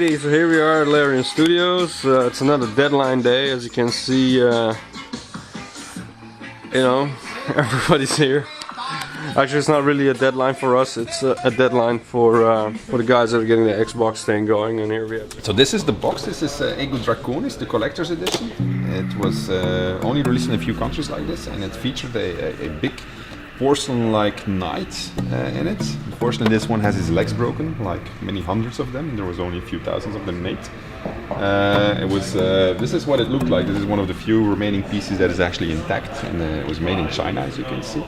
Alrighty, so here we are at Larian Studios. It's another deadline day, as you can see. Everybody's here. Actually, it's not really a deadline for us. It's a deadline for the guys that are getting the Xbox thing going. And here we have. So this is the box. This is Ego Draconis, the collector's edition. It was only released in a few countries like this, and it featured a big porcelain-like knight in it. Unfortunately, this one has his legs broken, like many hundreds of them. There was only a few thousands of them made. This is what it looked like. This is one of the few remaining pieces that is actually intact, and it was made in China, as you can see.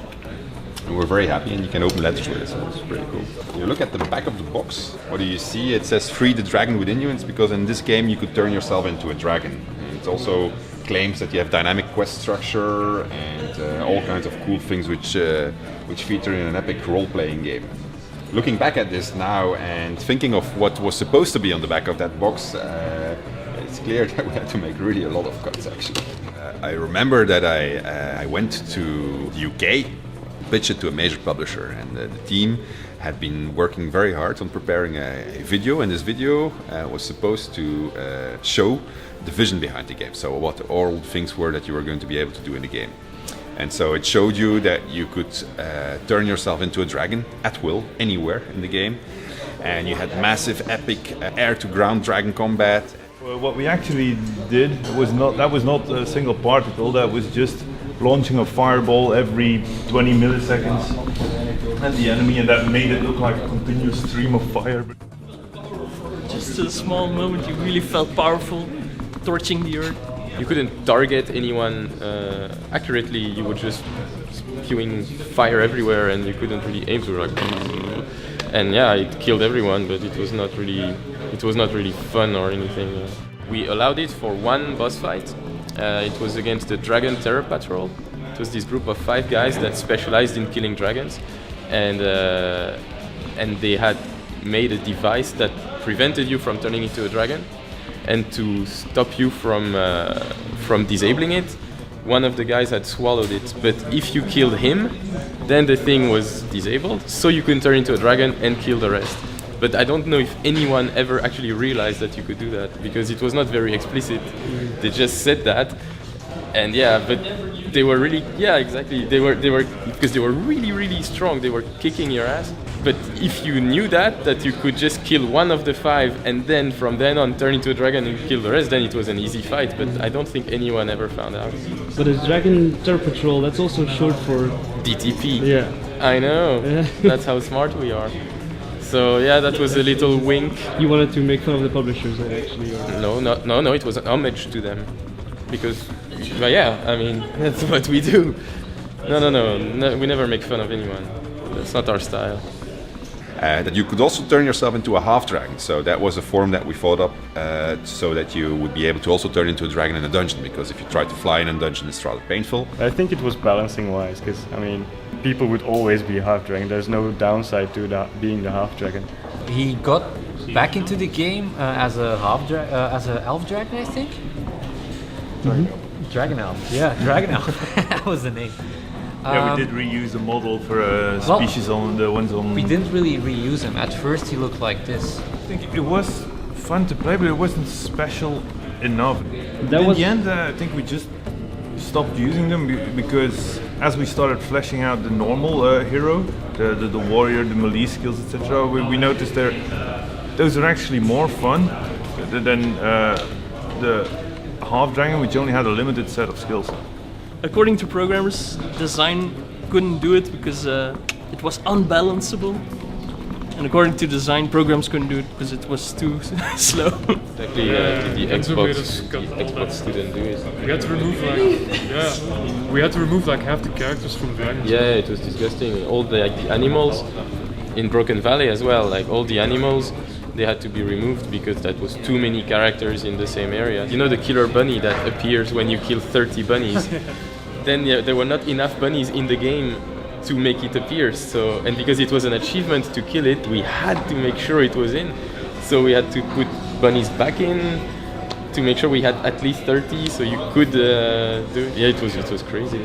And we're very happy, and you can open letters with it, so it's pretty cool. You look at the back of the box, what do you see? It says "Free the dragon within you." It's because in this game you could turn yourself into a dragon. And it also claims that you have dynamic quest structure and all kinds of cool things which feature in an epic role-playing game. Looking back at this now and thinking of what was supposed to be on the back of that box, it's clear that we had to make really a lot of cuts, actually. I remember that I went to the UK, pitched it to a major publisher, and the team had been working very hard on preparing a video, and this video was supposed to show the vision behind the game, so what all things were that you were going to be able to do in the game. And so it showed you that you could turn yourself into a dragon at will, anywhere in the game, and you had massive epic air-to-ground dragon combat. Well, what we actually did was not a single particle, that was just launching a fireball every 20 milliseconds at the enemy, and that made it look like a continuous stream of fire. Just a small moment, you really felt powerful, torching the earth. You couldn't target anyone accurately. You were just spewing fire everywhere, and you couldn't really aim to and yeah, it killed everyone, but it was not really fun or anything. We allowed it for one boss fight. It was against the Dragon Terror Patrol. It was this group of 5 guys that specialized in killing dragons, and they had made a device that prevented you from turning into a dragon. And to stop you from disabling it, one of the guys had swallowed it. But if you killed him, then the thing was disabled, so you couldn't turn into a dragon and kill the rest. But I don't know if anyone ever actually realized that you could do that, because it was not very explicit. They just said that, and yeah, but they were really, yeah, exactly. They were because they were really strong. They were kicking your ass. But if you knew that you could just kill one of the 5 and then from then on turn into a dragon and kill the rest, then it was an easy fight. But I don't think anyone ever found out. But the Dragon Terror Patrol, that's also short for DTP. Yeah. I know. Yeah. That's how smart we are. So yeah, that was a little wink. You wanted to make fun of the publishers, actually? Or? No. It was an homage to them, because, well, yeah, I mean, that's what we do. No, we never make fun of anyone. That's not our style. That you could also turn yourself into a half dragon. So that was a form that we thought up so that you would be able to also turn into a dragon in a dungeon, because if you try to fly in a dungeon, it's rather painful. I think it was balancing wise, because I mean, people would always be a half dragon. There's no downside to being the half dragon. He got back into the game as a as an elf dragon, I think. Dragon elf. Yeah, dragon elf. That was the name. Yeah, we did reuse the model for a species on the ones on... We didn't really reuse him. At first he looked like this. I think it was fun to play, but it wasn't special enough. In the end, I think we just stopped using them because as we started fleshing out the normal hero, the warrior, the melee skills, etc., we noticed those are actually more fun than the half dragon, which only had a limited set of skills. According to programmers, design couldn't do it because it was unbalanceable. And according to design, programs couldn't do it because it was too slow. Exactly, the Xbox didn't do it. We had to remove like half the characters from Dragons. Yeah, it was disgusting. All the animals in Broken Valley as well, like all the animals, they had to be removed because that was too many characters in the same area. You know the killer bunny that appears when you kill 30 bunnies? Then there were not enough bunnies in the game to make it appear. So, and because it was an achievement to kill it, we had to make sure it was in. So we had to put bunnies back in, to make sure we had at least 30, so you could do it. Yeah, it was crazy.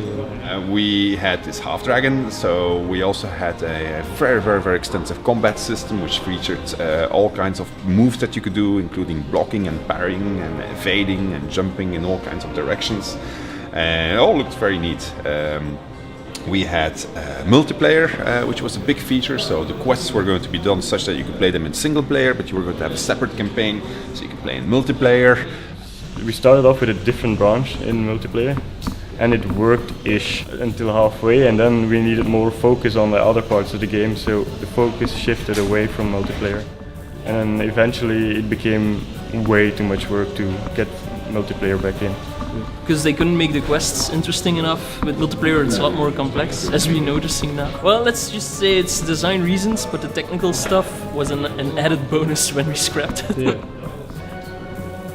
We had this half dragon, so we also had a very extensive combat system which featured all kinds of moves that you could do, including blocking and parrying and evading and jumping in all kinds of directions. And it all looked very neat. We had multiplayer, which was a big feature, so the quests were going to be done such that you could play them in single player, but you were going to have a separate campaign, so you could play in multiplayer. We started off with a different branch in multiplayer, and it worked-ish until halfway, and then we needed more focus on the other parts of the game, so the focus shifted away from multiplayer. And eventually it became way too much work to get multiplayer back in. Because they couldn't make the quests interesting enough. With multiplayer it's a lot more complex, as we're noticing now. Well, let's just say it's design reasons, but the technical stuff was an added bonus when we scrapped it. Yeah.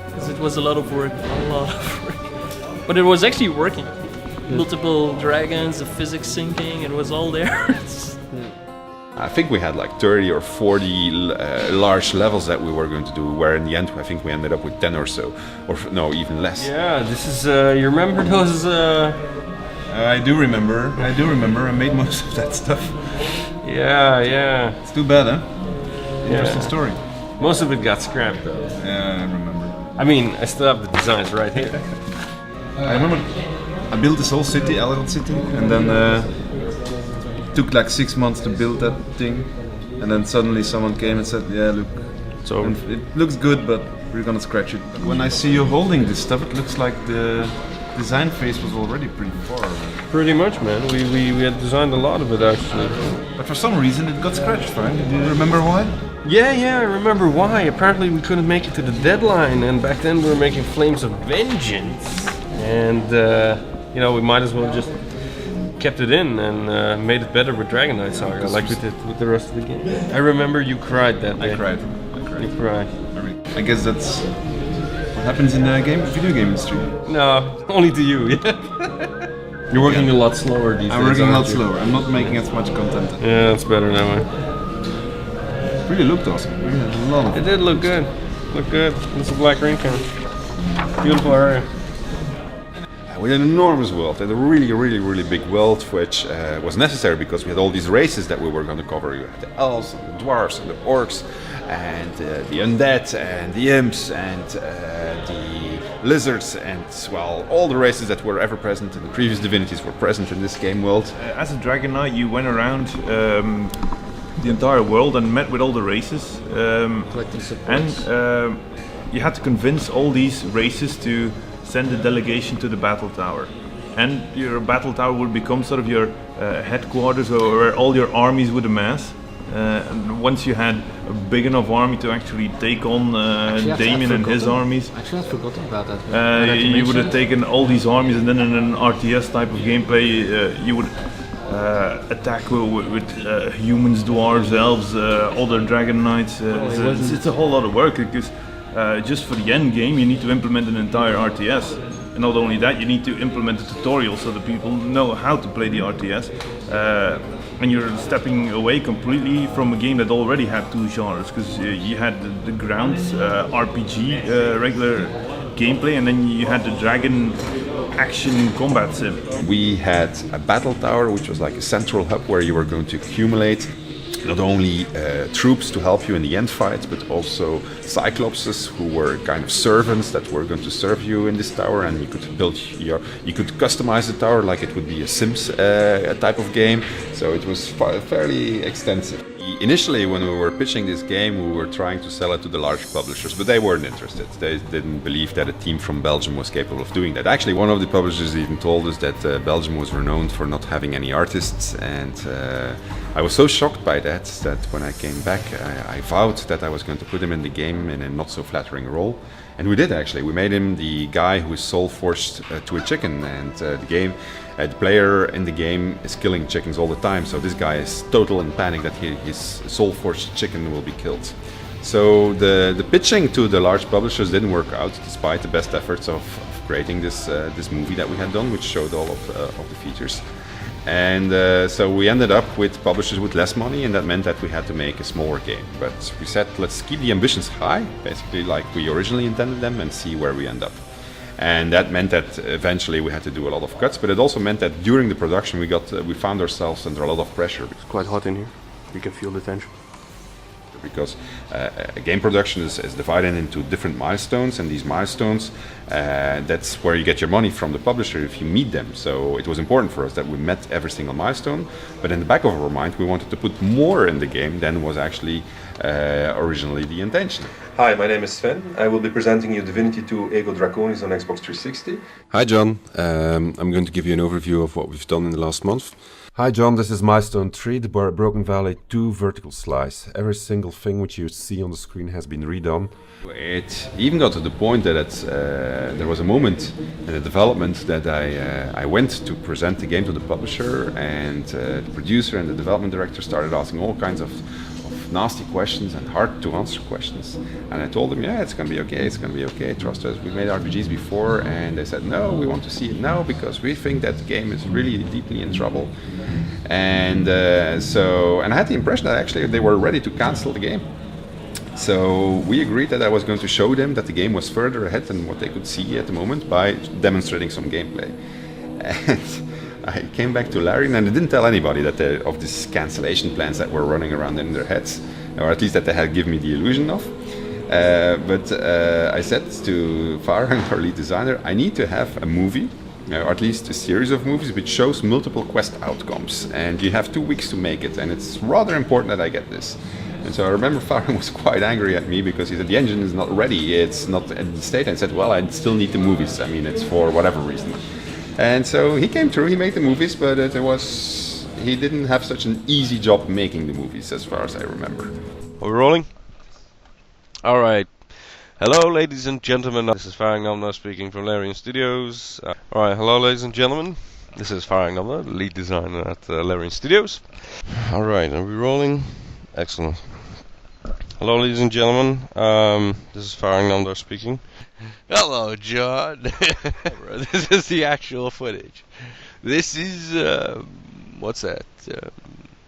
Because it was a lot of work, But it was actually working. Multiple dragons, the physics syncing, it was all there. I think we had like 30 or 40 large levels that we were going to do, where in the end I think we ended up with 10 or so, or no, even less. Yeah, this is, you remember those... I do remember, I made most of that stuff. Yeah. It's too bad, huh? Interesting Yeah. story. Most of it got scrapped though. Yeah, I remember. I mean, I still have the designs right here. I remember I built this whole city, Elegant City, and then took like 6 months to build that thing, and then suddenly someone came and said, yeah, look, So it looks good, but we're gonna scratch it. When I see you holding this stuff, it looks like the design phase was already pretty far. pretty much, man. We had designed a lot of it actually. But for some reason it got scratched, Frank. Do you remember why? Yeah, I remember why. Apparently we couldn't make it to the deadline, and back then we were making Flames of Vengeance, and we might as well just kept it in and made it better with Dragon Knight Saga, like we did with the rest of the game. I remember you cried that day. I cried. You cried. I guess that's what happens in the video game industry. No, only to you. Yeah. You're working a lot slower these days. I'm working a lot aren't you? slower. I'm not making as much content. Yeah, that's better that way. It really looked awesome. We had a lot of It did look good. Look good. It's a black ring can. Beautiful area. We had an enormous world, and a really big world, which was necessary because we had all these races that we were going to cover. You had the elves, and the dwarves, and the orcs, and the undead, and the imps, and the lizards, and well, all the races that were ever present in the previous Divinities were present in this game world. As a Dragon Knight, you went around the entire world and met with all the races. Collecting supports. And you had to convince all these races to send a delegation to the battle tower. And your battle tower would become sort of your headquarters, or where all your armies would amass. And once you had a big enough army to actually take on Damien and his armies, Actually, I've forgotten about that. you would have taken all these armies, and then in an RTS type of gameplay, you would attack with humans, dwarves, elves, other dragon knights. It's a whole lot of work, because just for the end game you need to implement an entire RTS. And not only that, you need to implement a tutorial so that people know how to play the RTS. And you're stepping away completely from a game that already had two genres, because you had the ground RPG, regular gameplay, and then you had the dragon action combat sim. We had a battle tower, which was like a central hub where you were going to accumulate not only troops to help you in the end fights, but also Cyclopses, who were kind of servants that were going to serve you in this tower, and you could customize the tower like it would be a Sims type of game. So it was fairly extensive. Initially, when we were pitching this game, we were trying to sell it to the large publishers, but they weren't interested. They didn't believe that a team from Belgium was capable of doing that. Actually, one of the publishers even told us that Belgium was renowned for not having any artists, and I was so shocked by that when I came back, I vowed that I was going to put him in the game in a not so flattering role. And we did, actually. We made him the guy who is soul forced to a chicken, and the player in the game is killing chickens all the time. So this guy is total in panic that his soul forced chicken will be killed. So the pitching to the large publishers didn't work out, despite the best efforts of creating this movie that we had done, which showed all of the features. And so we ended up with publishers with less money, and that meant that we had to make a smaller game. But we said, let's keep the ambitions high, basically like we originally intended them, and see where we end up. And that meant that eventually we had to do a lot of cuts, but it also meant that during the production we found ourselves under a lot of pressure. It's quite hot in here. You can feel the tension. Because a game production is divided into different milestones, and these milestones, that's where you get your money from the publisher if you meet them. So it was important for us that we met every single milestone, but in the back of our mind we wanted to put more in the game than was actually originally the intention. Hi, my name is Sven. I will be presenting you Divinity 2 Ego Draconis on Xbox 360. Hi John, I'm going to give you an overview of what we've done in the last month. Hi John, this is Milestone 3, the Broken Valley 2 vertical slice. Every single thing which you see on the screen has been redone. It even got to the point that there was a moment in the development that I went to present the game to the publisher, and the producer and the development director started asking all kinds of nasty questions and hard to answer questions. And I told them, yeah, it's gonna be okay, trust us, we made RPGs before. And they said, no, we want to see it now because we think that the game is really deeply in trouble. And and I had the impression that actually they were ready to cancel the game. So we agreed that I was going to show them that the game was further ahead than what they could see at the moment by demonstrating some gameplay. And I came back to Larry and I didn't tell anybody that of these cancellation plans that were running around in their heads, or at least that they had given me the illusion of. But I said to Farhan, our lead designer, I need to have a movie, or at least a series of movies which shows multiple quest outcomes, and you have 2 weeks to make it, and it's rather important that I get this. And so I remember Farhan was quite angry at me because he said the engine is not ready, it's not in the state. And I said, well, I still need the movies, I mean, it's for whatever reason. And so he came through, he made the movies, but he didn't have such an easy job making the movies, as far as I remember. Are we rolling? Alright. Hello, ladies and gentlemen. This is Farang Namna speaking from Larian Studios. Alright, hello, ladies and gentlemen. This is Farang Namna, the lead designer at Larian Studios. Alright, are we rolling? Excellent. Hello, ladies and gentlemen. This is Farang Namdar speaking. Hello, John. This is the actual footage. This is what's that?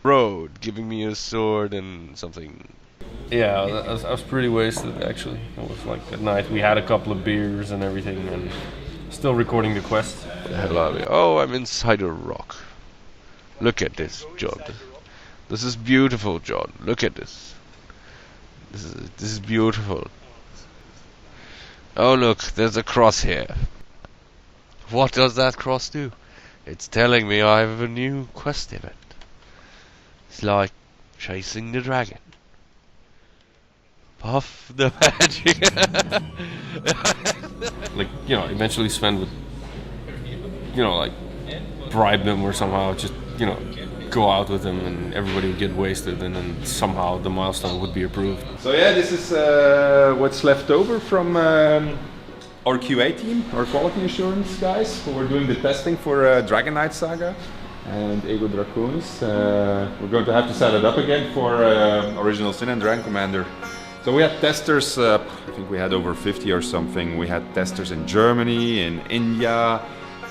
Road giving me a sword and something. Yeah, I was pretty wasted actually. It was like at night. We had a couple of beers and everything, and still recording the quest. The hell are we? Oh, I'm inside a rock. Look at this, John. This is beautiful, John. Look at this. This is beautiful. Oh look, there's a cross here. What does that cross do? It's telling me I have a new quest event. It's like chasing the dragon. Puff the magic. Like, you know, eventually Sven would, you know, like bribe them or somehow just, you know, go out with them and everybody would get wasted, and then somehow the milestone would be approved. So yeah, this is what's left over from our QA team, our quality assurance guys, who were doing the testing for Dragon Knight Saga and Ego Draconis. We're going to have to set it up again for Original Sin and Dragon Commander. So we had testers, I think we had over 50 or something. We had testers in Germany, in India,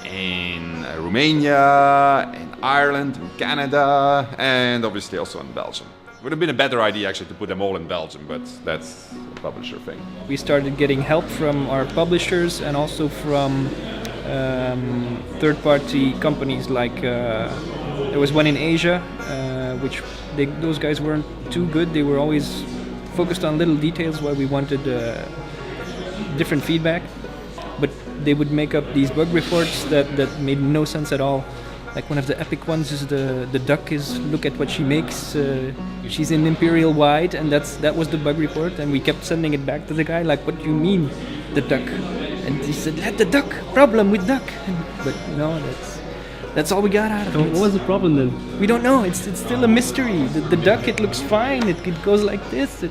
in Romania, in Ireland, in Canada, and obviously also in Belgium. It would have been a better idea actually to put them all in Belgium, but that's a publisher thing. We started getting help from our publishers and also from third-party companies. Like there was one in Asia, which those guys weren't too good. They were always focused on little details where we wanted different feedback. But they would make up these bug reports that made no sense at all. Like one of the epic ones is the duck is, look at what she makes. She's in Imperial White, and that was the bug report. And we kept sending it back to the guy, like, what do you mean, the duck? And he said, let the duck, problem with duck. But no, that's all we got out of it. What was the problem then? We don't know. It's still a mystery. The duck, it looks fine. It goes like this.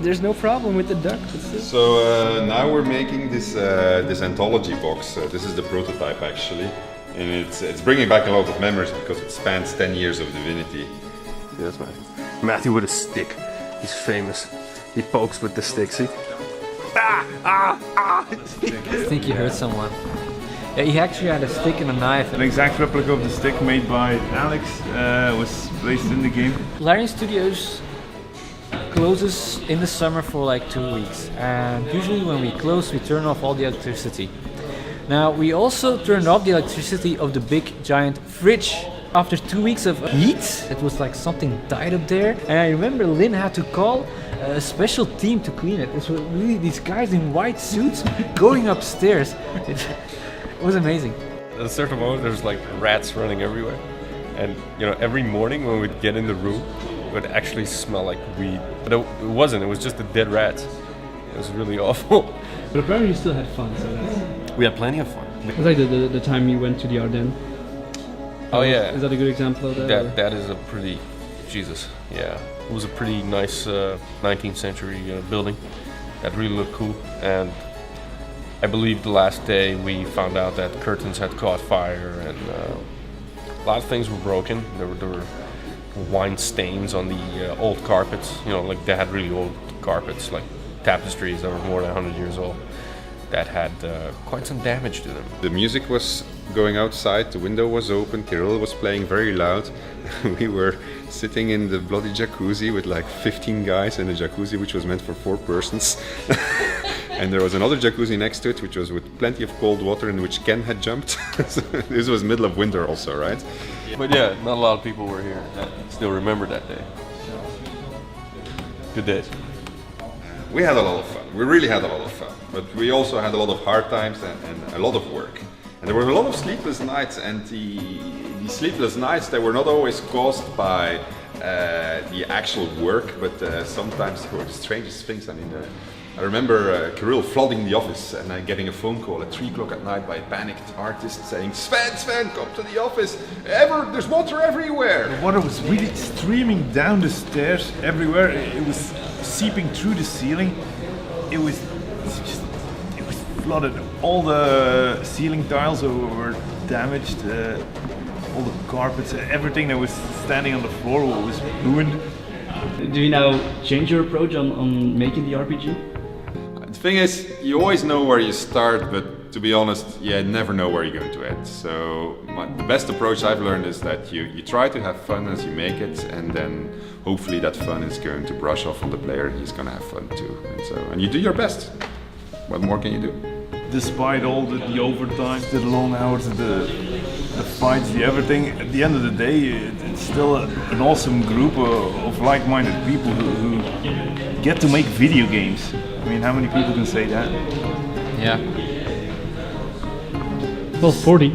There's no problem with the duck. So now we're making this anthology box. This is the prototype actually, and it's bringing back a lot of memories because it spans 10 years of Divinity. See, that's Matthew with a stick. He's famous. He pokes with the stick. See? I think you hurt someone. Yeah, he actually had a stick and a knife. An exact replica of the stick made by Alex was placed in the game. Larian Studios closes in the summer for like 2 weeks, and usually when we close we turn off all the electricity. Now we also turned off the electricity of the big giant fridge. After 2 weeks of heat, it was like something died up there, and I remember Lynn had to call a special team to clean it. It was really these guys in white suits going upstairs. It was amazing. At a certain moment there was like rats running everywhere, and every morning when we'd get in the room it would actually smell like weed, but it wasn't, it was just the dead rats. It was really awful. But apparently you still had fun, so that's... We had plenty of fun. It's like the time you went to the Ardennes. Oh yeah. Is that a good example of that? That is a pretty, Jesus, yeah. It was a pretty nice 19th century building that really looked cool, and I believe the last day we found out that curtains had caught fire, and a lot of things were broken. There were wine stains on the old carpets, like they had really old carpets, like tapestries that were more than 100 years old, that had quite some damage to them. The music was going outside, the window was open, Kirill was playing very loud. We were sitting in the bloody jacuzzi with like 15 guys in a jacuzzi which was meant for 4 persons. And there was another jacuzzi next to it which was with plenty of cold water in which Ken had jumped. So this was middle of winter also, right? But yeah, not a lot of people were here that still remember that day. Good days. We had a lot of fun. We really had a lot of fun. But we also had a lot of hard times and a lot of work. And there were a lot of sleepless nights, and the sleepless nights, they were not always caused by the actual work, but sometimes they were the strangest things. I mean, I remember Kirill flooding the office and getting a phone call at 3 o'clock at night by a panicked artist saying, Sven, come to the office. There's water everywhere. The water was really streaming down the stairs everywhere. It was seeping through the ceiling. It was flooded. All the ceiling tiles were damaged. All the carpets, everything that was standing on the floor was ruined. Do you now change your approach on making the RPG? The thing is, you always know where you start, but to be honest, you never know where you're going to end. So the best approach I've learned is that you try to have fun as you make it, and then hopefully that fun is going to brush off on the player. He's going to have fun too, and you do your best. What more can you do? Despite all the overtime, the long hours, the fights, the everything, at the end of the day, it's still an awesome group of like-minded people who get to make video games. I mean, how many people can say that? Yeah. Well, 40.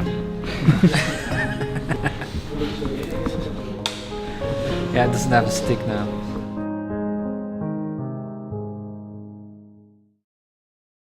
Yeah, it doesn't have a stick now.